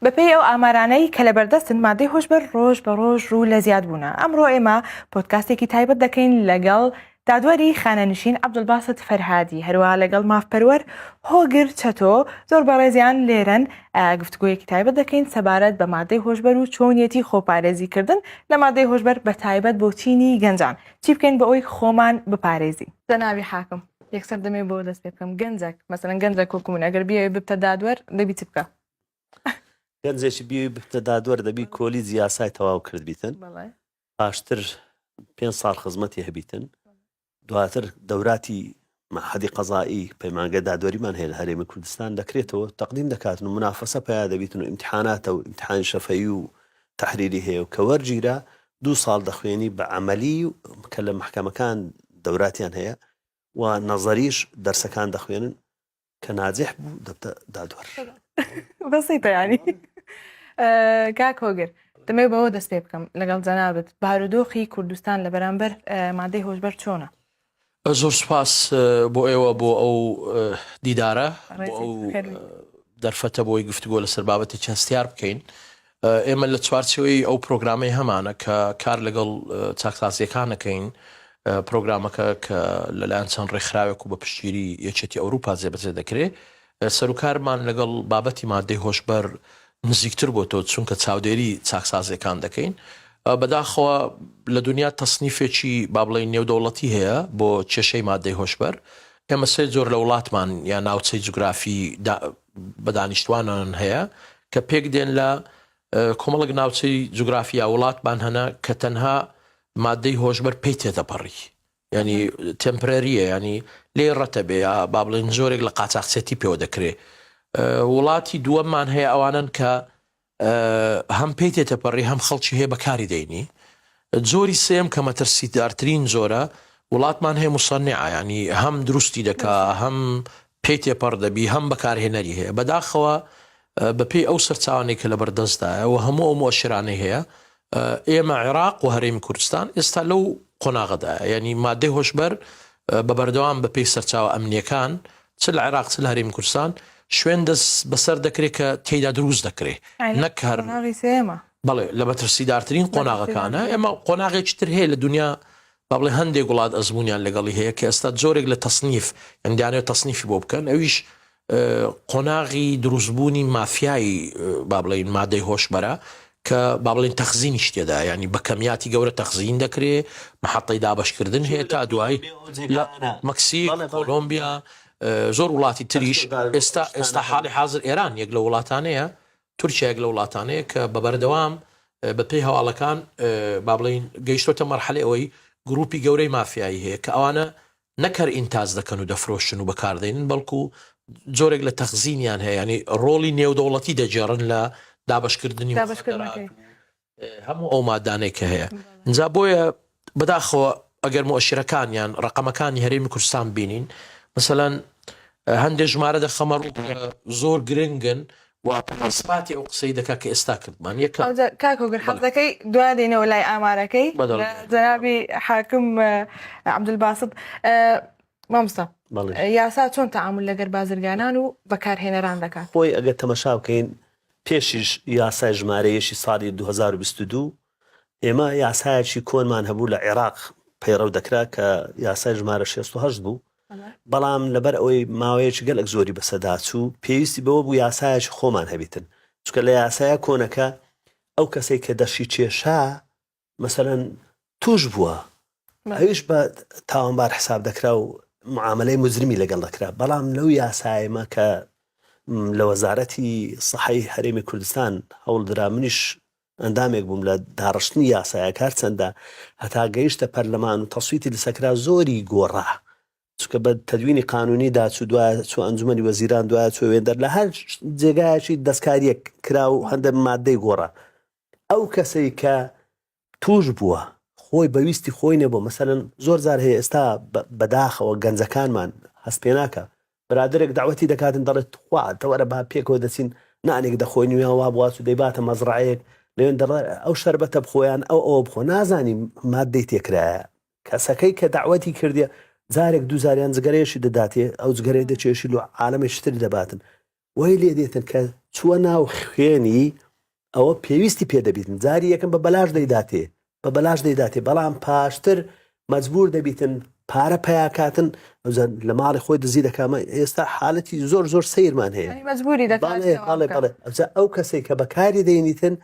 بەپێی ئەو ئامارانەی کە لە بەردەستن مادەی هۆشبەر ڕۆژ بە ڕۆژ ڕوو لە زیاد بوونە. ئەمڕۆ ئێمە پۆدکاستێکی تایبەت دەکەین لەگەڵ دادوەری خانەنشین عەبدولباست فەرهادی، هەروەها لەگەڵ مافپەروەر هۆگر چەتۆ. زۆر بەڕێزیان لێرەن گفتگویەکی تایبەت دەکەین سەبارەت بە مادەی هۆشبەر و چۆنیەتی خۆپارێزیکردن لە مادەی هۆشبەر بە تایبەت بۆ چینی گەنجان. چی بکەین بە ئەوی خۆمان بپارێزی؟ جەنابی حاکم، یەکسەر دەمێ بۆ دەست پێ بکەم. گەنجێک مەسەڵەن گەنجێک وەکوون ئەگەر بیەوێ ببتە دادوەر دەبی چ بکە؟ گەنجێکی بی بتە دادوەر دەبی کۆلیزی یاسای تەواو کرد بیتن، پاشتر 5 ساڵ خزمەتی هەبیتن، دواتر دەوراتی مەحەدی قەزایی پەیمانگە دادوەریمان هەیە لە هەرێمی کوردستان دەکرێتەوە، تەقدیم دەکاتن و منافەسە پیا دەبیتن و ئیمتحاناتە و ئیمتحان شەفەیی و تەحریری هەیە و کە وەرگیرە 2 ساڵ دەخوێنی بە عەمەلی کە لە محکەمەکان دەوراتیان هەیە و نەزەریش دەرسەکان دەخوێنن کە ناجح بوو دەبتە دادوەر. بەسیتە یانی. کاک هۆگر، دەمێ بەوە دەست پێ بکەم لەگەڵ جەنابەت بارودۆخی کوردستان لە بەرامبەر مادەی هۆشبەر چۆنە؟ زۆر سپاس بۆ ئێوە بۆ ئەو دیدارە، بۆ ئەو دەرفەتە بۆی گفتوگۆ لەسەر بابەتێکی هەستیار بکەین. ئێمە لە چوارچەوەی ئەو پرۆگرامەی هەمانە کە کار لەگەڵ چاکسازیەکانەکەین، پرۆگرامەکە کە لەلایەن چەند ڕێکخراوێک و بە پشتگیری یەکێتی ئەوروپا جێبەجێ دەکرێت، سەرۆکارمان لەگەڵ بابەتی مادەی هۆشبەر نزیکتر بۆ تۆ چونکە چاودێری چاکسازیەکان دەکەین. بەداخەوە لە دنیا تەصنیفێکی با بڵێین نێودەوڵەتی هەیە بۆ کێشەی مادەی هۆشبەر. ئێمە سێ جۆر لە وڵاتمان یا ناوچەی جوگرافی بە دانیشتوانان هەیە کە پێک دێن لە کۆمەڵک ناوچەی جوگرافیا وڵاتمان هەنا کە تەنها مادەی هۆشبەر پێی تێدەپەڕی، ینی تێمپرەریە، ینی لێ ڕەتە بێ یا با بڵێن زۆرێک لە قاچاقچێتی پێوە دەکرێت. وڵاتی دووەممان هەیە ئەوانن کە هەم پێی تێتەپەڕی هەم خەڵکی هەیە بەکاری دەینی. جۆری سێم کە مەترسیدارترین جۆرە وڵاتمان هەیە موسەنیعە، ینی هەم دروستی دەکا هەم پێی تێپەڕ دەبی هەم بەکارهێنەری هەیە. بەداخەوە بەپێی ئەو سەرچاوانەی کە لە بەردەستدایە و هەموو ئەو مؤشرانەی هەیە، ئێمە عێراق و هەرێمی کوردستان ئێستا لەو قۆناغەدایە، ینی مادەی هۆشبەر بە بەردەوام بەپێی سەرچاوە ئەمنیەکان چ لە عێراق چ لە هەرێمی کوردستان شوێن دەست بەسەر دەکرێت کە تێیدا دروست دەکرێت، نەک هەر بەڵێ لە بەترسیدارترین قۆناغەکانە. ئێمە قۆناغێکی تر هەیە لە دنیا، با بڵێ هەندێک وڵات ئەزمونیان لەگەڵی هەیە کە ئێستا جۆرێک لە تەصنیف ئەندیانێت تەصنیفی بۆ بکەن، ئەویش قۆناغی دروستبوونی مافیایی با بڵێن مادەی هۆشبەرە کە با بڵێن تەخزینیش تێدا، ینی بە کەمیاتی گەورە تەخزین دەکرێت، محەتەی دابەشکردن هەیە تا دوای لە مەکسیک، کۆلۆمبیا، زۆر وڵاتی تریش. ئێستا حاڵی حاضر ئێران یەک لە وڵاتانەیە، تورکیا یەک لە وڵاتانەیە کە بە بەردەوام بەپێی هەواڵەکان با بڵێن گەیشتۆتە مەرحەلەی ئەوەی گروپی گەورەی مافیایی هەیە کە ئەوانە نەکەر ئینتاز دەکەن و دەفرۆشن و بەکاردێنن، بەڵکو جۆرێک لە تەخزینیان هەیە، ینی ڕۆڵی نێودەوڵەتی دەجێڕن لە دابشکردنی هەموو ئەو مادانەی کە هەیە. اینجا بۆیە بەداخەوە ئەگەر مؤشرەکان یان ڕقەمەکانی هەرێمی کوردستان بینین، مثلەن هەندێک ژمارە دەخەمە زۆر گرنگن و پاسپاتی ئەو قسەی دەکا کە ئێستا کردمان. کاک هۆگر حەزەکەی دوای دێنەوە لای ئامارەکەی جەنابی حاکم عەبدولباست. مامۆستا یاسا چۆن تەعامل لەگەر بازرگانان و بەکارهێنەران دەکات؟ خۆی ئەگەر تەمەشا بکەین پێشیش یاسای ژمارەیەشی ساڵی 2022 ئێمە یاسایەکی کۆنمان هەبوو لە عێراق پەیڕەو دەکرا کە یاسای ژمارە 68 بوو، بەڵام لەبەر ئەوەی ماوەیەکی گەلک زۆری بەسەداچوو پێویستی بەوە بوو یاسایەکی خۆمان هەبیتن، چونکە لە یاسایە کۆنەکە ئەو کەسێک کە دەشی کێشا مەسەلەن توش بووە ئەویش بە تاوانبار حساب دەکرا و معاملەی مجرمی لەگەڵ دەکرا. بەڵام لەو یاسایمە کە لە وەزارەتی سەحەی هەرێمی کوردستان هەوڵدرا، منیش ئەندامێک بووم لە داڕشتنی یاسایە، کار چەندە هەتا گەیشتە پەرلەمان و تەسویتی لەسەکرا زۆری گۆڕا، چونکە بە تەدوینی قانونی داچوو، دوایە چوو ئەنجومەنی وەزیران، دوایە چوو وێندەر، لە هەر جێگایەکی دەستکاریەک کرا و هەندە مادەی گۆڕا. ئەو کەسەی کە توش بووە خۆی بەویستی خۆی نەبوو، مەسەلەن زۆر جار هەیە ئێستا بەداخەوە گەنجەکانمان هەست پێ ناکە، برادرێک داوەتی دەکاتن دەڵێت خوا تەوەرە با پێکەوە دەچین نانێک دەخۆین وێ وا بواچ و دەیباتە مەزرعەیەک لەوێن دەڵێ ئەو شەربەتە بخۆیان ئەو بخۆ، نازانی مادەی تێکرایە. کەسەکەی کە داوەتی کردیە جارێک دوو زاریان جگەرەیەشی دەداتێ، ئەو جگەرەی دەچێشی لە عالەمێکی تر دەباتن، وەی لێ دێتن کە چووە ناو خوێنی ئەوە پێویستی پێدەبیتن جاری یەکەم بە بەلاش دەیداتێ بە بەلاش دەیداتێ بەڵام پاشتر مەجبور دەبیتن پارە پیاکاتن لە ماڵی خۆی دزی دەکامە ئێستا حالەتی زۆر سیرمان هەیە مەجبوری بەڵێ ئەو کەسێک کە بەکاری دەینیتن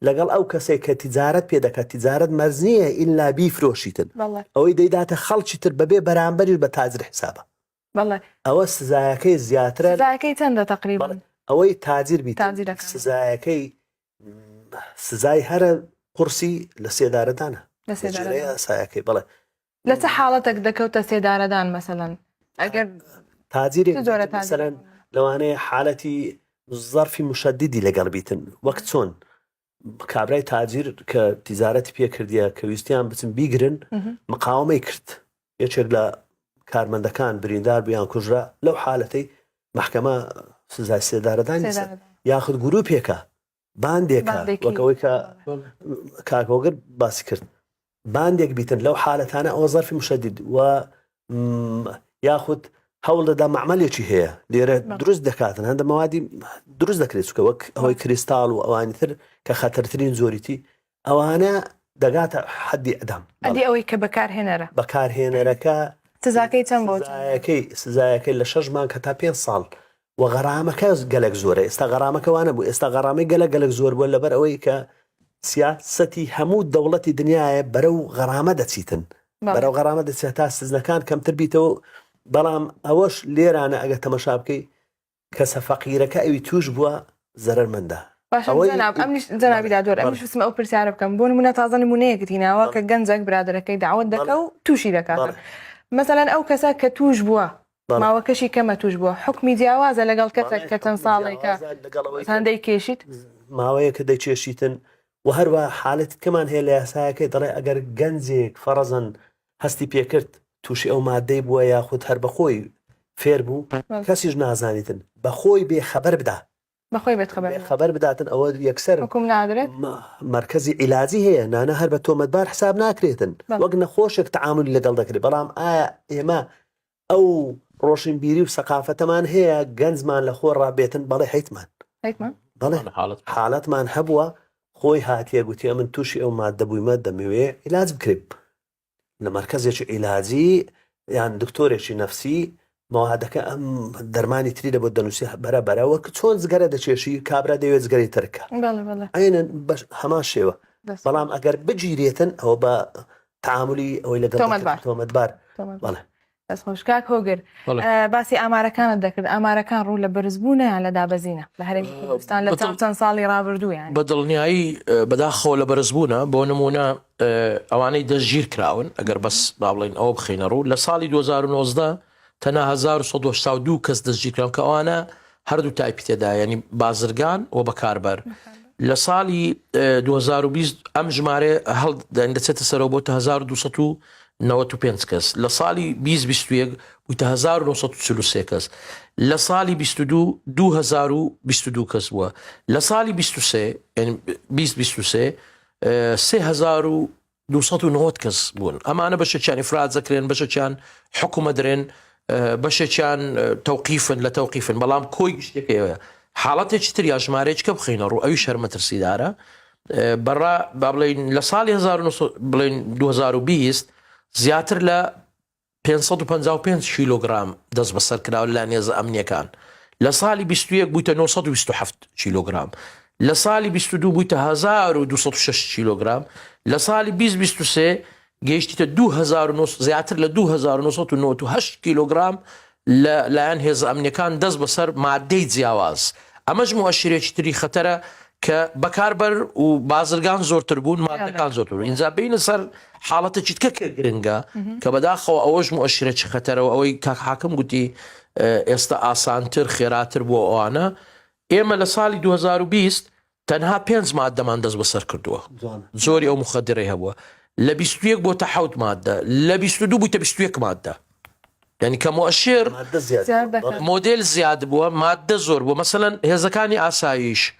لەگەڵ ئەو کەسێک کە تیجارەت پێ دەکات تیجارەت مەرج نییە ئیلا بیفرۆشیتن ئەوەی دەیداتە خەڵکی تر بەبێ بەرامبەری بە تاجر حسابە ئەوە سزایەکەی زیاترە سزایەکەی چەندە تقریبا ئەوەی تاجر بیت سزایەکەی سزای هەرە قورسی لە سێدارەدانە سایەکەی بڵێ لە چه حاڵەتێک دەکەوتە سێدارەدان مەسەلەن ئەگەر تاجرێک مەسەلەن لەوانەیە حالەتی زەرفی مشەدیدی لەگەڵ بیتن وەک چۆن کابرای تاجر کە تیجارەتی پێکردیە کە ویستیان بچن بیگرن مقاومەی کرد یەکێک لە کارمەندەکان بریندار بیان کوژرا لەو حالەتەی محکەمە سزای سێدارەدان یاخود گروپێکە باندێکە وەکەوەی کە کاکۆگر باسی کرد باندێک بیتن لەو حالەتانە ئەوە زەرفی مشەدید و یاخود هەوڵ دەدا معمەلێکی هەیە لێرە دروست دەکاتن هەندە مەوادی دروست دەکرێت چکە وەک ئەوەی کریستاڵ و ئەوانی تر کە خەتەرترین زۆریتی ئەوانە دەگاتە حەدی ئەدام ئەدی ئەوەی کە بەکارهێنەرە بەکارهێنەرەکە سزاکەی چەند بۆ سزایەکەی لە 6 مانگ هەتا 5 ساڵ و غەرامەکە گەلێک زۆرە ئێستا غەرامەکەوانە بوو ئێستا غەرامەی گەلێک زۆر بووە لەبەر ئەوەی کە سیاسەتی هەموو دەوڵەتی دنیاە بەرەو غەرامە دەچیتن بەرەو غەرامە دەچێت تا سزنەکان کەمتر بیتەوە بەڵام ئەوەش لێرانە ئەگە تەمەشا بکەی کەسە فەقیرەکە ئەوی توش بووە زەرمەندە جەنابی دادوەر ئەمش وسمە ئەو پرسیارە بکەم بۆ نمونە تازە نمونەیەکت هیناوە کە گەنجێک برادەرەکەی داوت دەکە و تووشی دەکات مەسەلەن ئەو کەسە کە توش بووە ماوەکەشی کەمە توش بووە حکمی جیاوازە لەگەڵ کەسێک کە چەند ساڵێکە هەندەی کێشیت ماوەیە کە دەیکێشیتن و هەروە حالەت کەمان هەیە لە یاسایەکەی دەڵێ ئەگەر گەنجێک فەرەزەن هەستی پێکرد تووشی ئەو مادەی بووە یاخود هەر بەخۆی فێر بوو کەسیش نازانیتن بەخۆی بێخەبەر بدا بەخۆی بێت خەبەر بداتن ئەوە یەکسەر حکوم نادرێت مرکزی عیلاجی هەیە نانە هەر بە تۆمەتبار حساب ناکرێتن وەک نەخۆشێک تەعاملی لەگەڵ دەکرێت بەڵام ئایا ئێمە ئەو ڕۆشنبیری و سەقافەتەمان هەیە گەنجمان لە خۆ ڕابێتن بەڵێ حیتمان بەڵێ حاڵەتمان هەبووە خۆی هاتیە گوتیە من تووشی ئەو مادە بوویمە دەمەوێ عیلاج بکرێت لە مرکزێکی عیلاجی یان دکتۆرێکی نەفسی ماوادەکە ئەم دەرمانی تری دەبێت دەنووسی بەرەبەرەوە کە چۆن زگەرە دەچێشی کابرا دەوێت زگەری ترکە ئەینە هەمان شێوە بەڵام ئەگەر بگیرێتن ئەوە بە تعاملی ئەوەی لەگەڵ تۆمەتبار بەڵێ خۆشکاک هۆگر باسی ئامارەکانت دەکرد ئامارەکان ڕوو لە بەرزبوونە یان لە دابەزینە لە هەرێمی کوردستان لە چەند ساڵی ڕابردوویان بە دڵنیایی بەداخەوە لە بەرزبوونە بۆ نمونە ئەوانەی دەستگیر کراون ئەگەر بەس با بڵێن ئەوە بخینە ڕوو لە ساڵی 2019 تەنها 1992 کەس دەستگیر کراون کە ئەوانە هەردوو تایپی تێدا ینی بازرگان و بەکاربەر لە ساڵی 2020 ئەم ژمارە هەڵ دەچێتە سەرەوە بۆتە 1995 کەس لە ساڵی 2021 بوویتە 1943 کەس لە ساڵی 22 2022 کەس بووە لە ساڵی 2023 3290 کەس بوون ئەمانە بەشێکیان ئیفراد دەکرێن بەشێکیان حکومە درێن بەشێکیان تەوقیفن لە تەوقیفن بەڵام کۆی گشتەکەیەوە حاڵەتێکی تر یا ژمارەیەک کە بخینە ڕوو ئەوی شەرمەترسیدارە بەڕا با بڵێن لە ساڵی 2020 زیاتر لە 555 کیلۆگرام دەست بەسەر کراوە لە نێزە ئەمنیەکان لە ساڵی 21 بوویتە 927 کیلۆگرام لە ساڵی 22 بوویتە 1206 کیلۆگرام لە ساڵی 2023 گەیشتیتە 2009 زیاتر لە 2998 کیلۆگرام لەلایەن هێزە ئەمنیەکان دەست بەسەر مادەی جیاواز ئەمەش مؤشرێکی تری خەتەرە کە بەکاربەر و بازرگان زۆرتر بوون مادەکان زۆرتر بوون ئینجا بینە سەر حاڵەتێکی تکە گرنگە کە بەداخەوە ئەوەش مؤشرێکی خەتەرەوە ئەوەی کاک حاکم گوتی ئێستا ئاسانتر خێراتر بۆ ئەوانە ئێمە لە ساڵی 2020 تەنها 5 مادەمان دەست بەسەر کردووە زۆری ئەو مخەدرەی هەبووە لە 21 بۆتە 7 مادە لە 22 بوویتە 21 مادە یعنی کە مؤشر مۆدێل زیاد بووە مادە زۆر بووە مەسەلەن هێزەکانی ئاسایش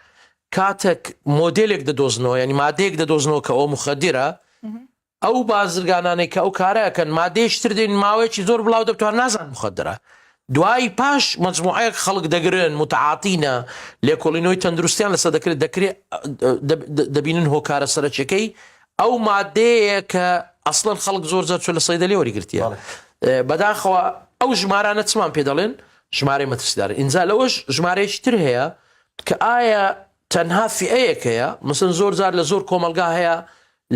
کاتێک مۆدلێک دەدۆزنەوە ینی مادەیەک دەدۆزنەوە کە ئەو مخەدرە ئەو بازرگانانەی کە ئەو کارەکەن مادەیەشتر دێن ماوەیەکی زۆر بڵاو دەبتوان نازان مخەدرە دوای پاش مجموعەیەک خەڵک دەگرن متعاتینە لێکۆڵینەوەی تەندروستیان لەسەر دەکرێت دەبینن هۆکارە سەرچەکەی ئەو مادەیە کە ئەسڵەن خەڵک زۆر زۆر چۆن لە سەیدەلی وەریگرتیە بەداخەوە ئەو ژمارانە چمان پێ دەڵێن ژمارەی مەترسیدارن ئینجا لەوەش ژمارەیەکی تر هەیە کە ئایا تەنها فئەیەک هەیە مثلا زۆر جار لە زۆر کۆمەلگا هەیە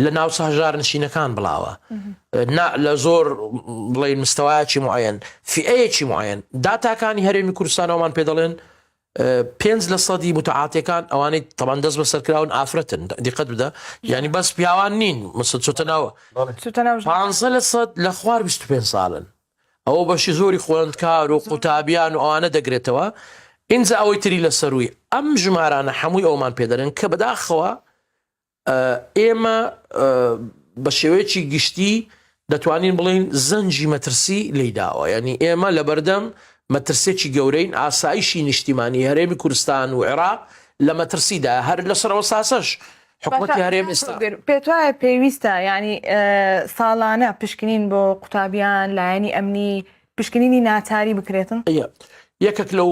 لە ناو هەژار نشینەکان بڵاوە لە زۆر بڵێن مستەوایەکی معەن فئەیەکی معەن داتاکانی هەرێمی کوردستانەوەمان پێ دەڵێن 5% متعاتیەکان ئەوانەی تەمان دەست بەسەرکراون ئافرەتن دیقەت بدە یعنی بەس پیاوان نین مثل چۆتەناوە 15% لە خوار 25 ساڵن ئەوە بەشی زۆری خوێندکار و قوتابیان و ئەوانە دەگرێتەوە ئینجا ئەوەی تری لە سەروی ئەم ژمارانە هەمووی ئەومان پێدەرن کە بەداخەوە ئێمە بە شێوەیەکی گشتی دەتوانین بڵین زەنجی مەترسی لێداوە یعنی ئێمە لە بەردەم مەترسێکی گەورەین ئاسایشی نیشتیمانی هەرێمی کوردستان و عێراق لە مەترسیدا هەر لەسەرەوە ساسەش حکومەتی هەرێم ئێستا پێت وایە پێویستە ینی ساڵانە پشکنین بۆ قوتابیان لایەنی ئەمنی پشکنینی ناتاری بکرێتن یەکێک لەو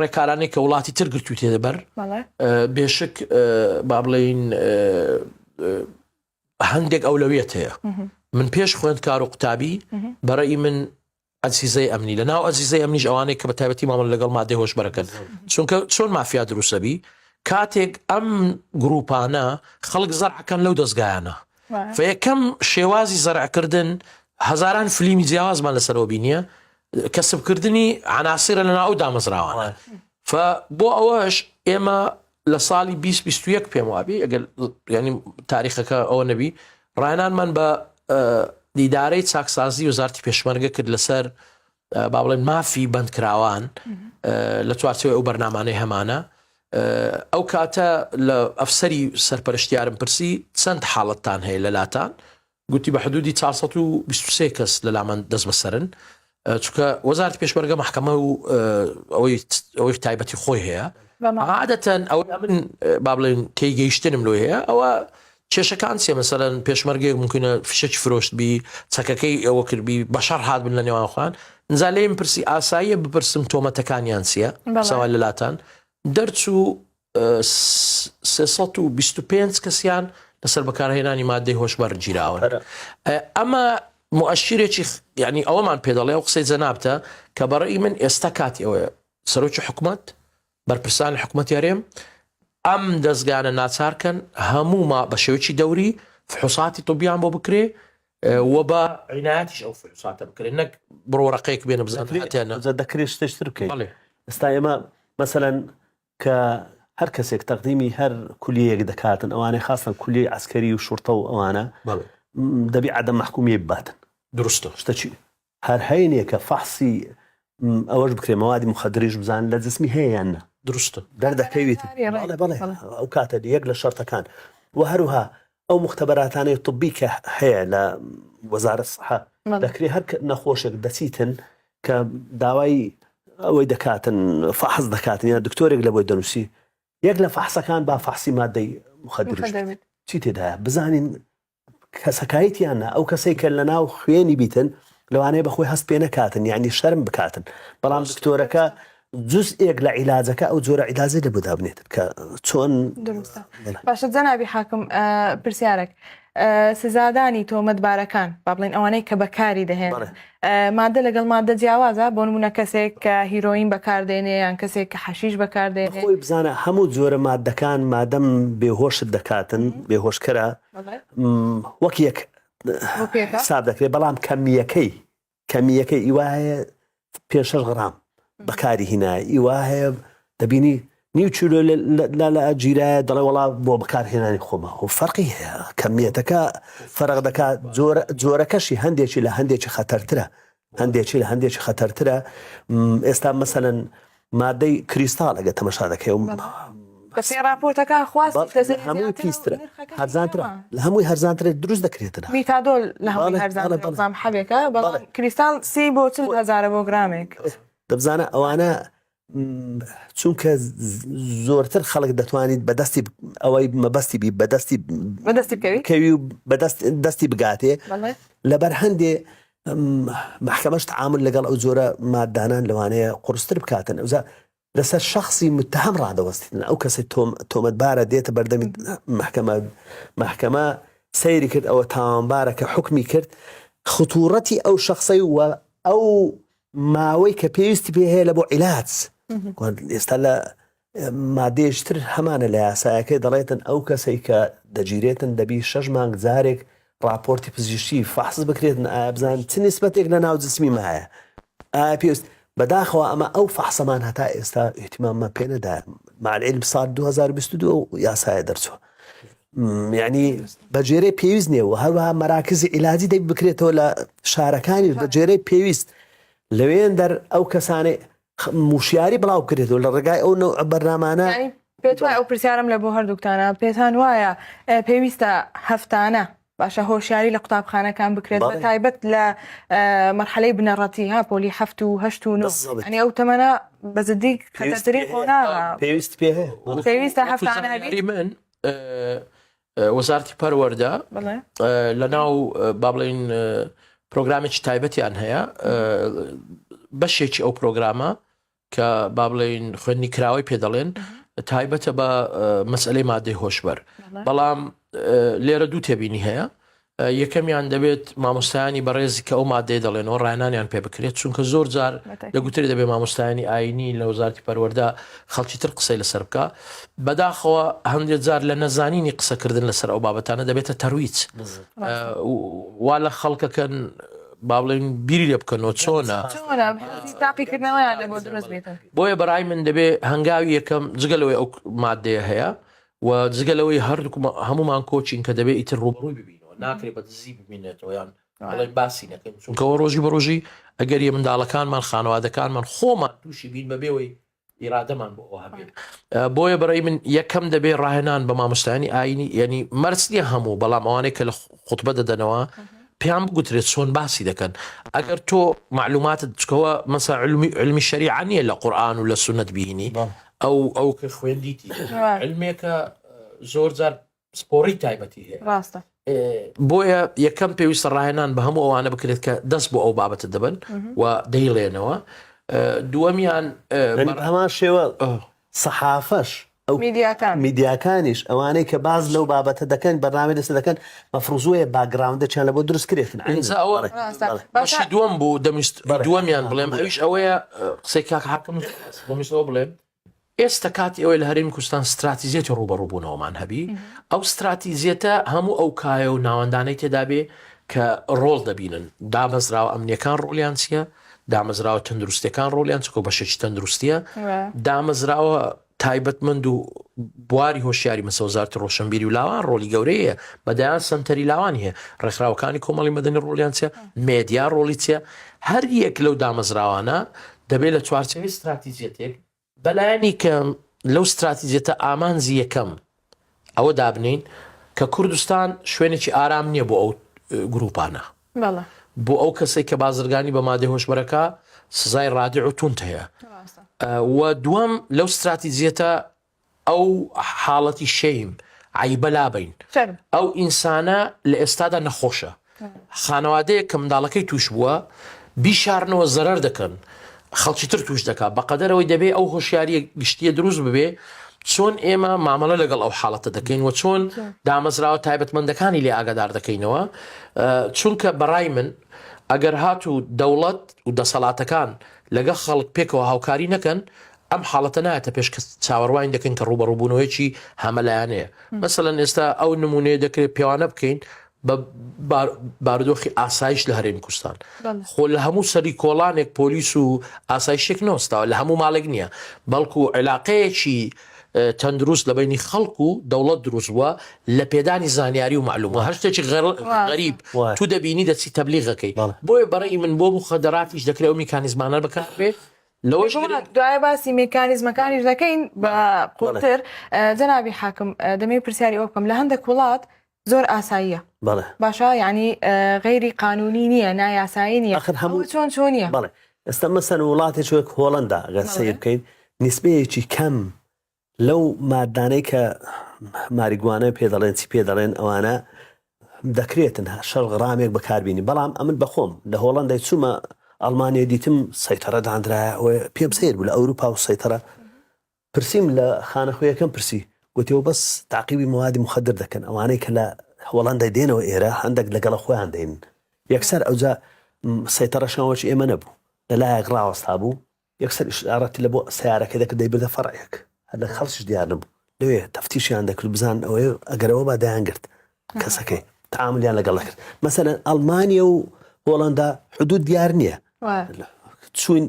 ڕێکارانەی کە وڵاتی تر گرتووی تێدەبەر بێشک با بڵێین هەندێک ئەولەویەت هەیە من پێش خوێندکار و قوتابی بەڕێی من ئەزیزەی ئەمنی لە ناو ئەزیزەی ئەمنیش ئەوانەی کە بە تایبەتی مامەڵ لەگەڵ مادەی هۆشبەرەکەن چونکە چۆن مافیا دروستەبی کاتێک ئەم گروپانە خەڵک زەرعەکەن لەو دەستگایانە فەکەم شێوازی زەرعکردن هەزاران فلیمی جیاوازمان لەسەرەوە بینیە کەسبکردنی عناسیرە لە ناو دامەزراوانە بۆ ئەوەش ئێمە لە ساڵی 2021 پێم وابی ئەگەر ینی تاریخەکە ئەوە نەبی ڕایانانمان بە دیدارەی چاکسازی وزارتی پێشمەرگە کرد لەسەر با بڵێن مافی بەندکراوان لە چوارچەوەی ئەو بەرنامانەی هەمانە ئەو کاتە لە ئەفسەری سەرپەرشتیارم پرسی چەند حاڵەتتان هەیە لە لاتان گوتی بە حدودی 423 کەس لە لامان دەست بەسەرن چونکە وەزارتی پێشمەرگە محکەمە و ئەوەی تایبەتی خۆی هەیە عادەتەن ئەو من با بڵێن کەی گەیشتنم لۆ هەیە ئەوە کێشەکان چێ مەسەرەن پێشمەرگێک ممکنە فشەکی فرۆشتبی چەکەکەی ئەوە کردبی بەشەر هات بن لە نێوانخواان نزا لێم پرسی ئاساییە بپرسم تۆمەتەکانیان چییە ساوای لە لاتان دەرچوو 325 کەسیان لەسەر بەکارهێنانی مادەی هۆشبەر گیراون ئەمە مؤشرێکی یعنی ئەوەمان پێدەڵێ و قسەی جەنابتە کە بەڕێی من ئێستا کاتی ئەوەیە سەرۆکی حکومەت بەرپرسانی حکومەتی هەرێم ئەم دەستگانە ناچارکەن هەموو ما بە شێوەیەکی دەوری فحوساتی طبیان بۆ بکرێ و بە عنایەتیش ئەو فحوساتە بکرێن نەک بڕۆڕەقەیەک بێنە بزانێتیانە دەکرێت شتێشتر بکەین ئێستا ئێمە مەسەلەن کە هەر کەسێک تەقدیمی هەر کولیەیەک دەکاتن ئەوانەی خاستن کولی عسکەری و شورتە و ئەوانە دەبی عەدەم محکومیە بباتن دروستە شتەچی هەر هەینێ کە فەحسی ئەوەش بکرێ مەوادی مخەدریش بزان لە جسمی هەیە یاننا دروستە دەردەکەویت بەڵێ ئەو کاتە یەک لە شەرتەکان و هەروها ئەو مختبەراتانەی طبی کە هەیە لە وەزارەت سەحە دەکرێت هەر نەخۆشێک دەچیتن کە داوای ئەوەی دەکاتن فەحز دەکاتن یا دکتۆرێک لە بۆی دەنووسی یەک لە فەحسەکان با فەحسی مادەی مخەدریش چی تێدایە بزانین کەسەکایەتیانە ئەو کەسەی کە لە ناو خوێنی بیتن لەوانەیە بەخۆی هەست پێ نەکاتن یعنی شەرم بکاتن بەڵام دکتۆرەکە جزئێک لە عیلاجەکە ئەو جۆرە عیلاجە لەبوودا بنێتن کە چۆن باشە جەنابی حاکم پرسیارێک سزادانی تۆمەتبارەکان با بڵێن ئەوانەی کە بەکاری دەهێن مادە لەگەڵ مادە جیاوازە بۆ نمونە کەسێک کە هیرۆین بەکاردێنێ یان کەسێک کە حەشیش بەکاردێنێ خۆی بزانە هەموو جۆرە مادەکان مادەم بێهۆشت دەکاتن بێهۆشکەرە وەک یەک حساب دەکرێت بەڵام کەمیەکەی ئیوایە 5-6 غرام بەکاری هینا ئیوا هەیە دەبینی نیو چیلۆ لە جیرایە دەڵێ وڵا بۆ بەکارهێنانی خۆمە و فەرقی هەیە کەمیەتەکە فەرق دەکات جۆرەکەشی هەندێکی لە هەندێکی خەتەرترە هەندێکی خەتەرترە ئێستا مەسەلەن مادەی کریستاڵ ئەگە تەمەشا دەکەی بەسێ راپۆرتەکە خواست هەمووی پیسترە هەرزانترە لە هەمووی هەرزانترە دروست دەکرێتن میتادۆل لە هەمووی هەرزان حەبێکە بەڵام کریستاڵ 30 بۆ 40,000 بۆ گرامێک دەبزانە ئەوانە چونکە زۆرتر خەڵک دەتوانیت بەدەستی ئەوەی مەبەستی بی بەدەستی بکەوی و بەدەستی بگاتێ لەبەر هەندێ محکەمەش تعامل لەگەڵ ئەو جۆرە مادانان لەوانەیە قورستر بکاتن ئەوزە لەسەر شخصی متهم ڕادەوەستن ئەو کەسی تۆمەتبارە دێتە بەردەمی محکەمە سەیری کرد ئەوە تاوانبارە کە حکمی کرد خطوڕەتی ئەو شخصی و ئەو ماوەی کە پێویستی پێ هەیە لە بۆ عیلاج ئێستا لە مادێشتر هەمانە لە یاسایەکەی دەڵێتن ئەو کەسەی کە دەگیرێتن دەبی 6 مانگ جارێک راپۆرتی پزیشکی فحص بکرێتن ئایا بزان چ نسبەتێک لە ناو جسمی مایە ئایا پێویست بەداخەوە ئەمە ئەو فحصەمان هەتا ئێستا احتیماممە پێ نەدا مع العلم ساڵ 2022 یاسایە دەرچووە یعنی بەجێرەی پێویست نییە و هەروەها مەراکزی عیلاجی دەبی بکرێتەوە لە شارەکانی بەجێرەی پێویست لەوێن دەر ئەو کەسانەی موشیاری بڵاو بکرێتەوە لە ڕێگای ئەو نوع بەرنامانە پێت وایە ئەو پرسیارم لە بۆ هەردووکتانە پێتان وایە پێویستە هەفتانە باشە هۆشیاری لە قوتابخانەکان بکرێت بە تایبەت لە مەرحەلەی بنەڕەتی ها پۆلی 7 و 8 و 9 ئەنی ئەو تەمەنە بەزدی خەتەرترین خۆناغا پێویست پێ هەیە پێویستە هەفتانە هەبی من وەزارەتی پەروەردە لە ناو با بڵێن پرۆگرامێکی تایبەتیان هەیە بەشێکی ئەو پرۆگرامە کە با بڵێن خوێندنی کراوەی پێ دەڵێن تایبەتە بە مەسئلەی مادەی هۆشبەر بەڵام لێرە دوو تێبینی هەیە یەکەمیان دەبێت مامۆستایانی بەڕێزی کە ئەو مادەی دەڵێنەوە ڕایانیان پێ بکرێت چونکە زۆر جار لەگوتری دەبێت مامۆستایانی ئاینی لە وەزارەتی پەروەردە خەڵکی تر قسەی لەسەر بکە بەداخەوە هەندێک جار لە نەزانینی قسەکردن لەسەر ئەو بابەتانە دەبێتە تەرویج وا لە خەڵکەکەن با بڵێن بیری لێ بکەنەوە چۆنە تاقیکردنەوەیان لە بۆ دروست بێتن بۆیە بەڕای من دەبێت هەنگاوی یەکەم جگەلەوەی ئەو مادەیە هەیە و جگەلەوەی هەردوو هەمومان کۆچین کە دەبێت ئیتر ڕوبڕووی ببینەوە ناکرێت بە دزی ببینێتەوە یان بەڵێن باسی نەکەین چونکەەوە ڕۆژی بە ڕۆژی ئەگەر یە منداڵەکانمان خانەوادەکانمان خۆمان تووشی بین بەبێەوەی ئیرادەمان بۆ ئەوە هەبێت بۆیە بەڕێی من یەکەم دەبێت ڕاهێنان بە مامۆستایانی ئاینی یعنی مەرج نییە هەموو بەڵام ئەوانەی کە لە خوتبە دەدەنەوە پێیان بگوترێت چۆن باسی دەکەن ئەگەر تۆ معلوماتت چکەوە مەسا علمی شەریعە نییە لە قورئان و لە سونەت بینی ئەو کە خوێندیتی علمێکە زۆر جار سپۆڕی تایبەتی هەیە ڕاستە بۆیە یەکەم پێویستە ڕاهێنان بە هەموو ئەوانە بکرێت کە دەست بۆ ئەو بابەتە دەبن و دەیڵێنەوە دووەمیان هەمان شێوە سەحافەش ئەو میدیاکانیش ئەوانەی کە باز لەو بابەتە دەکەن بەرنامەی دەست دەکەن مەفروزوەیە باگراوندەچیان لە بۆ دروست کرێتن بەشی دووەم بوو دەمیست دووەمیان بڵێم ئەویش ئەوەیە قسەی کاک حاکم دەمیستەوە بڵێم ئێستا کاتی ئەوەی لە هەرێمی کوردستان استراتیزیەتی ڕوبەڕووبوونەوەمان هەبی ئەو استراتیزیەتە هەموو ئەو کایە و ناوەندانەی تێدا بێ کە ڕۆڵ دەبینن دامەزراوە ئەمنیەکان ڕۆلیان چییە دامەزراوە تەندروستیەکان ڕۆلیان چکۆ بەشێکی تەندروستیە دامەزراوە تایبەتمەند و بواری هۆشیاری مەسە وەزارەتی ڕۆشنبیری و لاوان ڕۆلی گەورەیە بەدایان سەنتەری لاوان هەیە ڕێکخراوەکانی کۆمەڵی مەدەنی ڕۆلیان چیە مێدیا ڕۆلی چیە هەر یەک لەو دامەزراوانە دەبێت لە چوارچەوەی استراتیزیەتێک بەلایانی کە لەو استراتیزیەتە ئامانزی یەکەم ئەوە دابنین کە کوردستان شوێنێکی ئارام نییە بۆ ئەو گروپانە بۆ ئەو کەسێک کە بازرگانی بە مادەی هۆشبەرەکە سزای ڕادع و توند هەیە و دووەم لەو استراتیزیەتە ئەو حاڵەتی شەیم عیبە لابین ئەو ئینسانە لە ئێستادا نەخۆشە خانەوادەیە کە منداڵەکەی توش بووە بیشارنەوە زەرەر دەکەن خەڵکی تر توش دەکات بەقەدەرەوەی دەبێ ئەو هۆشیاریە گشتیە دروست ببێ چۆن ئێمە مامەڵە لەگەڵ ئەو حاڵەتە دەکەین و چۆن دامەزراوە تایبەتمەندەکانی لێ ئاگادار دەکەینەوە چونکە بەڕای من ئەگەر هات و دەوڵەت و دەسەڵاتەکان لەگە خەڵک پێکەوە هاوکاری نەکەن ئەم حاڵەتە نایەتە پێش کە چاوەڕوان دەکەن کە ڕوبەڕووبوونەوەیکی هەمەلایانەیە مەسەڵەن ئێستا ئەو نمونەیە دەکرێت پێوانە بکەین بە بارودۆخی ئاسایش لە هەرێمی کوردستان خۆ لە هەموو سەری کۆڵانێک پۆلیس و ئاسایشێک نۆستاوە لە هەموو ماڵێک نییە بەڵکو عێلاقەیەکی تەندروست لە بینی خەڵک و دەوڵەت دروست بووە لە پێدانی زانیاری و معلومە هەر شتێکی غەریب تو دەبینی دەچی تەبلیغەکەی بۆیە بەڕێی من بۆ مخەدەراتیش دەکرێت ئەو میکانیزمانە بەکاربێت لەوەش دوای باسی میکانیزمەکانیش دەکەین بە قوڵتر جەنابی حاکم دەمەوێت پرسیاری ئەو بکەم لە هەندێک وڵات زۆر ئاساییە باشە یعنی غیری قانونی نییە نایاسایی نییە هەموو چۆنیە بەڵێ ئێستا مەسەن وڵاتێک وەک هۆڵەندا ئەگەر سیر بکەین نسبەیەکی کەم لەو مادانەی کە ماریگوانە پێ دەڵێن چی پێ دەڵێن ئەوانە دەکرێتن شەڕ غرامێک بەکاربیێنی بەڵام ئەمن بەخۆم لە هۆڵندای چوومە ئەڵمانیا دیتم سەیتەرە دانرایە پێم سیر بوو لە ئەوروپا و سەیتەرە پرسییم لە خانەخوێیەکەم پرسی گوتیەوە بەس تاقیبی موادی مخدر دەکەن ئەوانەی کە لە هۆڵندای دێنەوە ئێرە هەندێک لەگەڵە خۆیان دێن یەکسەر ئەوجا سەیتەڕەشەوەی ئێمە نەبوو لەلایەک ڕاوەستا بوو یەکسەر ئشارەتی لە بۆ سیارەکە دەکرد دەیبردە فەڕێک هەر لە خەڵکیش دیار نەبوو لەوێ تەفتیشیان دەکرد بزان ئەوەیە ئەگەرەوە با دەیانگرت کەسەکەی تعاملیان لەگەڵ دەکرد مەسەلەن ئەڵمانیا و هۆڵندا حدود دیار نییە چوین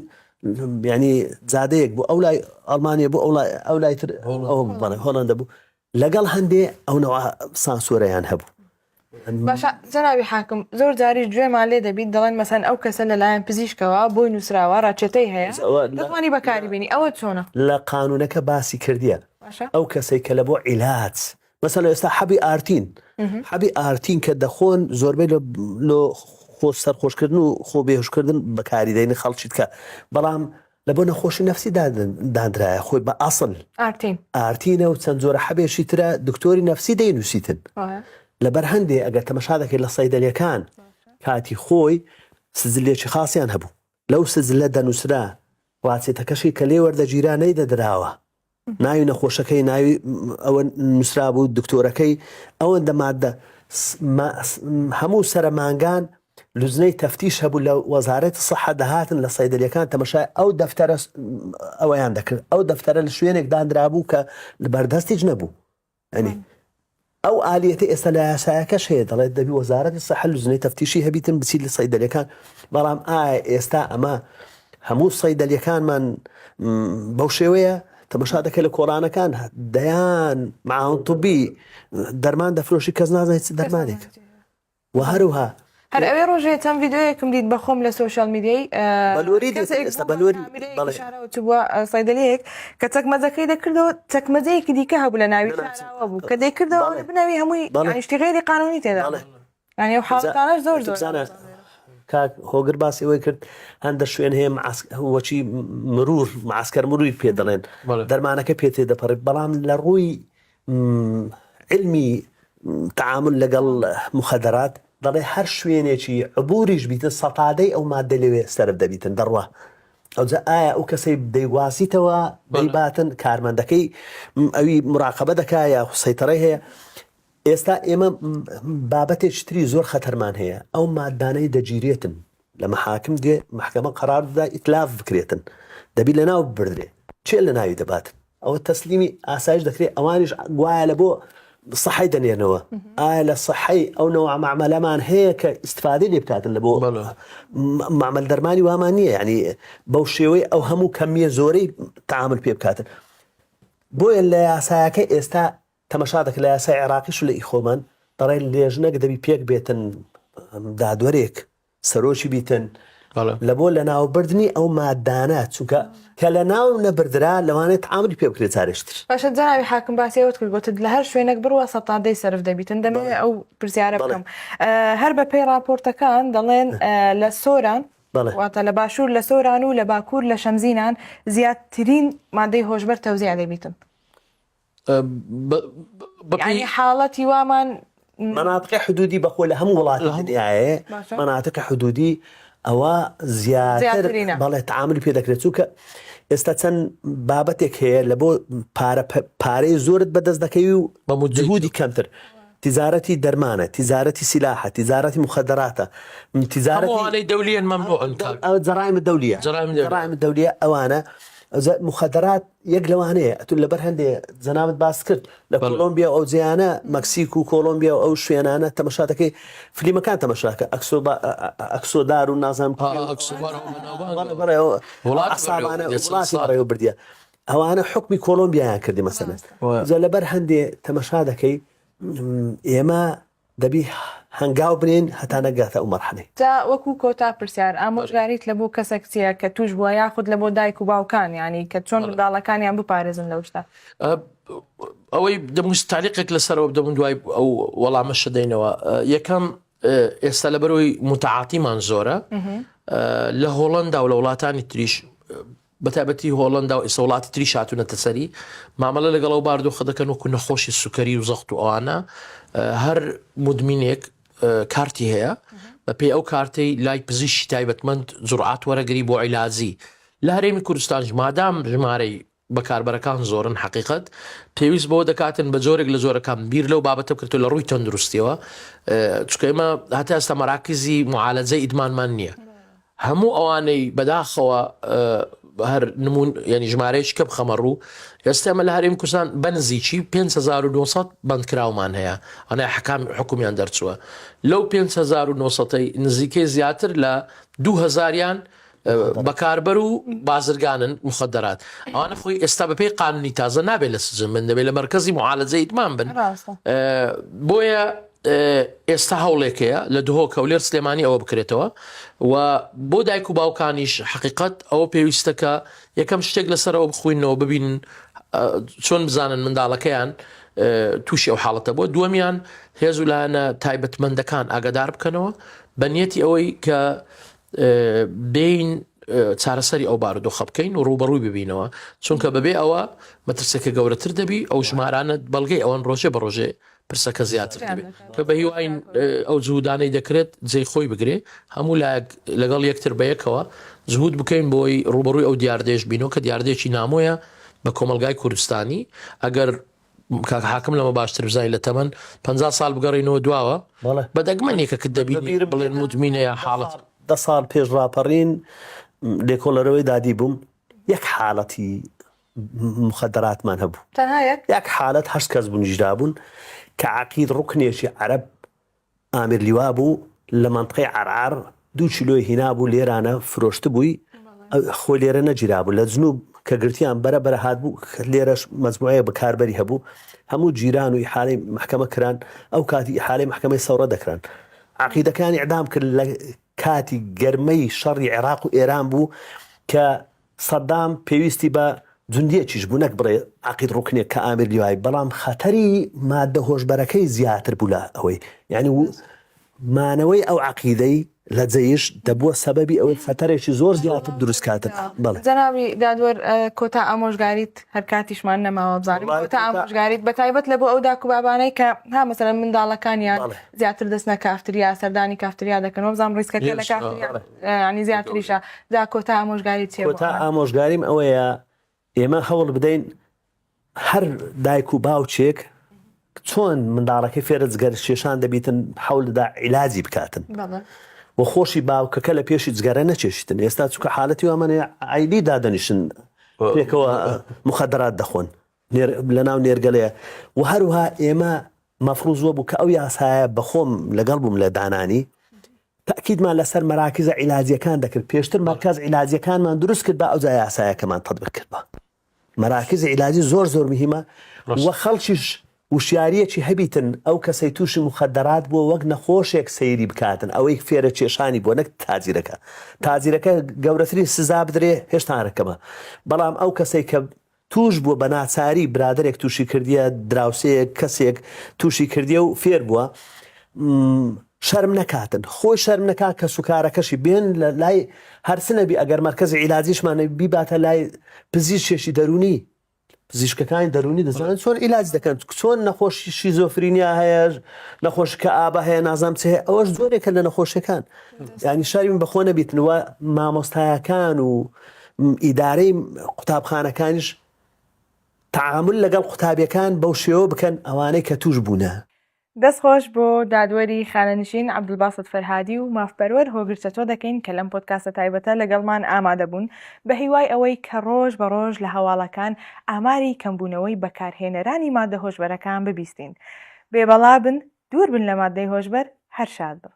ینی زادەیەک بوو ئەو لای ئەڵمانیا بوو ئەو لایتر هۆڵندا بوو لەگەڵ هەندێ ئەوەوە سانسۆرەیان هەبوو باشە جەنابی حاکم زۆر جاری گوێمان لێ دەبیت دەڵێن مەسەن ئەو کەسە لەلایەن پزیشکەوە بۆی نووسراوە ڕاچێتەی هەیە دەتوانی بەکاری بینی ئەوە چۆنە لە قانونەکە باسی کردیە ئەو کەسەی کە لە بۆ عیلاج مەسەن ئێستا حەبی ئارتین کە دەخۆن زۆربەی لە خۆ سەرخۆشکردن و خۆ بێهوشکردن بەکاری دەینە خەڵکیت کە بەڵام لە بۆ نەخۆشی نەفسی دانرایە خۆی بە ئاسڵ ئارتینە و چەند زۆرە حەبێشی ترە دکتۆری نەفسی دەینووسیتن لەبەر هەندێ ئەگەر تەمەشا دەکەیت لە سەیدەلەکان کاتی خۆی سزلێکی خاصیان هەبوو لەو سزلە دەنووسرا واچێتەکەشی کە لێ وەردەگیرانەی دەدراوە ناوی نەخۆشەکەی ناوی ئەوە نووسرا بوو دکتۆرەکەی ئەوەندە مادە هەموو سەرمانگان لوزنەی تەفتیش هەبوو لە وەزارەتی سەحە دەهاتن لە سەیدەلەکان تەمەشای ئەو دەفتەرە ئەوەیان دەکرد ئەو دەفتەرە لە شوێنێک دانرابوو کە لە بەردەستیج نەبوو ئەنی ئەو ئالیەتی ئێستا لە یاسایەکەش هەیە دەڵێت دەبی وەزارەتی سەحە لوزنەی تەفتیشی هەبیتن بچیت لە سەیدەلەکان بەڵام ئایا ئێستا ئەمە هەموو سەیدەلەکانمان بەو شێوەیە تەمەشا دەکەی لە کۆڕانەکان دەیان معاون طبی دەرمان دەفرۆشی کەس نازانێت دەرمانێک و هەروها هەر ئەوێ ڕۆژێ چەند ڤیدیۆیەکم دیت بەخۆم لە سۆشیال میدیای بووە سایدەلەیەک کە چەکمەجەکەی دەکردەوە چەکمەجەیەکی دیکە هەبوو لە ناوی بوو کە دەیکردەوە بنەوی هەمووی شتی غێری قانونی تێدا ینی حاڵەتانەش زۆر کاک هۆگر باسی ئەوەی کرد هەندە شوێن هەیە وەچی مرور معسکەر مروری پێ دەڵێن دەرمانەکە پێ تێ دەپەڕێت بەڵام لە ڕووی علمی تعامل لەگەڵ مخەدەرات دەڵێ هەر شوێنێکی عبوریش بیتن سەتادەی ئەو مادە لەوێ سەرف دەبیتن دەڕوە ئەوجا ئایا ئەو کەسەی دەیواسیتەوە دەیباتن کارمەندەکەی ئەوی مراقەبە دەکا یا سەیتەڕەی هەیە ئێستا ئێمە بابەتێکی تری زۆر خەتەرمان هەیە ئەو مادانەی دەگیرێتن لە مەحاکم دێ محکەمە قەراردا ئیتلاف بکرێتن دەبی لە ناو بردرێ چێ لە ناوی دەباتن ئەوە تەسلیمی ئاسایش دەکرێت ئەوانیش گوایە لە بۆ سەحەی دەنێنەوە ئایا لە سەحەی ئەو نەوە معمەلەمان هەیە کە ئیستفادەی لێ بکاتن لە بۆ معمەل دەرمانی وامان نییە ینی بەو شێوەی ئەو هەموو کەمیە زۆرەی تعامل پێ بکاتن بۆیە لە یاسایەکە ئێستا تەمەشا دەکە لە یاسای عێراقیش و لە ئیخۆمان دەڕێن لێژنەک دەبی پێک بێتن دادوەرێک سەرۆکی بیتن لە بۆ لە ناوبردنی ئەو مادانە چونکە کە لە ناو نەبردرا لەوانێت تعاملی پێ بکرێت جارێشتر باشە جەنابی حاکم باسیەوەت کرد گوتت لە هەر شوێنێک بڕوە سەتادەی سەرف دەبیتن دەمەوێت ئەو پرسیارە بکەم هەر بە پێی راپۆرتەکان دەڵێن لە سۆران واتە لە باشوور لە سۆران و لە باکوور لە شەمزینان زیاترین مادەی هۆشبەر تەوزیع دەبیتن ینی حاڵەتی وامان مناطقی حدودی بەخۆ لە هەموو وڵاتی دنیاە مناطقی حدودی ئەوە زیاتر بەڵێ تعاملی پێ دەکرێت چووکە ئێستا چەند بابەتێک هەیە لە بۆ پارەی زۆرت بەدەست دەکەی و جهودی کەمتر تجارەتی دەرمانە تجارەتی سلاحە تجارەتی مخدراتە تجارەتی دەولیان ممنوع ئەو جەرائم دەولیە ئەوانە مخدرات یەک لەوانەیە ئەتون لەبەر هەندێ جەنابەت باس کرد لە کۆلۆمبیا ئەو جیانە مەکسیک و کۆلۆمبیا و ئەو شوێنانە تەمەشا دەکەی فلیمەکان تەمەشاکە ئەکسۆدار و نازانم وڵاتی بردیە ئەوانە حکمی کۆلۆمبیایان کردی مەسەلەن لەبەر هەندێ تەمەشا دەکەی ئێمە دەبی هەنگاو بنین هەتا نەگاتە ئەو مەرحەلەی تا وەکو کۆتا پرسیار ئامۆژگاریت لە بۆ کەسێک چییە کە توش بووە یاخود لە بۆ دایک و باوکان ینی کە چۆن منداڵەکانیان بپارێزن لەو شتا ئەوەی دەمویست تالیقێک لەسەرەوە بدەم دوای ئەو وەڵامەشە دەینەوە یەکەم ئێستا لەبەرەوەی متعاتیمان زۆرە لە هۆڵەندا و لە وڵاتانی تریش بەتابەتی هۆڵەندا و ئێستا وڵاتی تریش هاتوونەتە سەری مامەڵە لەگەڵ ئەو باردۆخە دەکەن وەکو نەخۆشی سوکەری و زەخت و ئەوانە هەر مدمینێک کارتی هەیە بە پێی ئەو کارتەی لای پزیشکی تایبەتمەند جورعات وەرەگری بۆ عیلازی لە هەرێمی کوردستانش مادام ژمارەی بەکاربەرەکان زۆرن حقیقت پێویست بۆ دەکاتن بە جۆرێک لە جۆرەکان بیر لەو بابەتە بکرێتەوە لە ڕووی تەندروستیەوە چونکە ئێمە هەتا ئێستا مەراکزی معالەجەی ئیدمانمان نییە هەموو ئەوانەی بەداخەوە هەر نمون ینی ژمارەیەکی کە بخەمە ڕوو ئێستا ئێمە لە هەرێمی کوردستان بەنزیکی 5900 بەندکراومان هەیە ئەنای حکومیان دەرچووە لەو 5900 نزیکەی زیاتر لە 2000یان بەکاربەر و بازرگانن مخدرات ئەوانە خۆی ئێستا بەپێی قانونی تازە نابێت لە سجن بن دەبێت لە مەرکەزی معالەجەی ئیدمان بن بۆیە ئێستا هەوڵێکەیە لە دهۆکە و لێر سلێمانی ئەوە بکرێتەوە و بۆ دایک و باوکانیش حقیقت ئەوە پێویستەکە یەکەم شتێک لەسەرەوە بخوێنەوە ببینن چۆن بزانن منداڵەکەیان تووشی ئەو حاڵەتە بۆ دووەمیان هێز و لایەنە تایبەتمەندەکان ئاگادار بکەنەوە بەنیەتی ئەوەی کە بین چارەسەری ئەو بارودۆخە بکەین و ڕوبەڕووی ببینەوە چونکە بەبێ ئەوە مەترسەکە گەورەتر دەبی ئەو ژمارانە بەڵگەی ئەوەن ڕۆژێ بە ڕۆژێ پرسەکە زیاتر دەبێت کە بە هیواین ئەو جوودانەی دەکرێت جێی خۆی بگرێ هەموو لەگەڵ یەکتر بەیەکەوە جهود بکەین بۆی ڕوبەڕووی ئەو دیاردێش بینەوە کە دیاردێکی نامۆیە بە کۆمەلگای کوردستانی ئەگەر کاک حاکم لەمە باشتر بزای لە تەمەن 50 ساڵ بگەڕینەوە دواوە بە دەگمەنێکە کە دەبینی بڵێن مدمینەیە حاڵەت 10 ساڵ پێش ڕاپەڕین لێکۆڵەرەوەی دادی بووم یەک حاڵەتی مخدراتمان هەبوو یەک حالەت 8 کەس بوونیژدا بوون کە عەقید ڕوکنێکی عەرەب ئامیر لیوا بوو لە مەنتقەی عەرعار 2 کیلۆی هینا بوو لێرانە فرۆشت بووی خۆ لێرە نەگیرا بوو لە جنوب کە گرتیان بەرە هات بوو لێرەش مەجموعەیە بەکاربەری هەبوو هەموو جیران و ئیحالەی محکەمە کران ئەو کاتی ئیحالەی محکەمەی سەورە دەکران عەقیدەکانی ئیعدام کرد لە کاتی گەرمەی شەڕی عێراق و ئێران بوو کە سەدام پێویستی بە جوندیەکیش بوو نەک بڕێ عەقید ڕوکنێک کە ئامیر لیوای بەڵام خەتەری مادە هۆشبەرەکەی زیاتر بوو لە ئەوەی یعنی مانەوەی ئەو عەقیدەی لە جەیش دەبووە سەبەبی ئەوەی خەتەرێکی زۆر زیاتر دروست کاتن جەنابی دادوەر کۆتا ئامۆژگاریت هەر کاتیشمان نەماوە بزانین کۆتا ئامۆژگاریت بەتایبەت لە بۆ ئەو داک و بابانەی کە ها مەسەلەن منداڵەکانیان زیاتر دەستنە کافتریا سەردانی کافتریا دەکەن وەبزانم ڕیسکەکە لە کافتریا ینی زیاتریشە دا کۆتا ئامۆژگاریت چێ کۆتا ئامۆژگاریم ئەوەیە ئێمە هەوڵ بدەین هەر دایک و باوچێک چۆن منداڵەکەی فێرە جگەر شێشان دەبیتن حەول دەدا عیلاجی بکاتن و خۆشی باوکەکە لە پێشی جگەرە نەچێشتن ئێستا چووکە حالەتی وامانێ عیلی دادەنیشن پێکەوە مخدرات دەخۆن لە ناو نێرگەلەیە و هەروها ئێمە مەفروض وە بوو کە ئەو یاسایە بەخۆم لەگەڵ بووم لە دانانی تاکیدمان لەسەر مەراکزە عیلاجیەکان دەکرد پێشتر مەرکەز عیلاجیەکانمان دروست کرد بە ئەو جا یاسایەکەمان تەطبیق کرد بە مەراکز عیلاجی زۆر مهمە و خەڵکیش وشیارەکی هەبیتن ئەو کەسەی تووشی مخدرات بووە وەک نەخۆشێک سەیری بکاتن ئەوەی فێرە کێشانی بۆ نەک تازیرەکە گەورەترین سزا بدرێ هێشتا ڕەکەمە بەڵام ئەو کەسەی کە توش بووە بە ناچاری برادێک تووشی کردیە دراوسەیەک کەسێک تووشی کردیە و فێر بووە شەرم نەکاتن خۆی شەرم نەکات کە سوکارەکەشی بێن لە لای هەرسنەبی ئەگەر مەرکەزی عیلاجیشمانە بیباتە لای پزیشکێکی دەرونی پزیشکەکانی دەرونی دەزانن چۆن عیلاج دەکەن چۆن نەخۆشی شیزۆفرینیا هەیە نەخۆش کە ئابە هەیە نازام چه هەیە ئەوەش زۆرێکە لە نەخۆشیەکان ینی شەرم بەخۆ نەبیتنەوە مامۆستایەکان و ئیدارەی قوتابخانەکانیش تعامل لەگەڵ قوتابیەکان بەو شێوە بکەن ئەوانەی کە توش بوونە دەستخۆش بۆ دادوەری خانەنشین عەبدولباست فەرهادی و مافپەروەر هۆگرتە تۆ دەکەین کە لەم پۆدکاستە تایبەتە لەگەڵمان ئامادە بوون بە هیوای ئەوەی کە ڕۆژ بە ڕۆژ لە هەواڵەکان ئاماری کەمبوونەوەی بەکارهێنەرانی مادە هۆشبەرەکان ببیستین بێبەڵا بن دوور بن لە مادەی هۆشبەر هەر شاد بن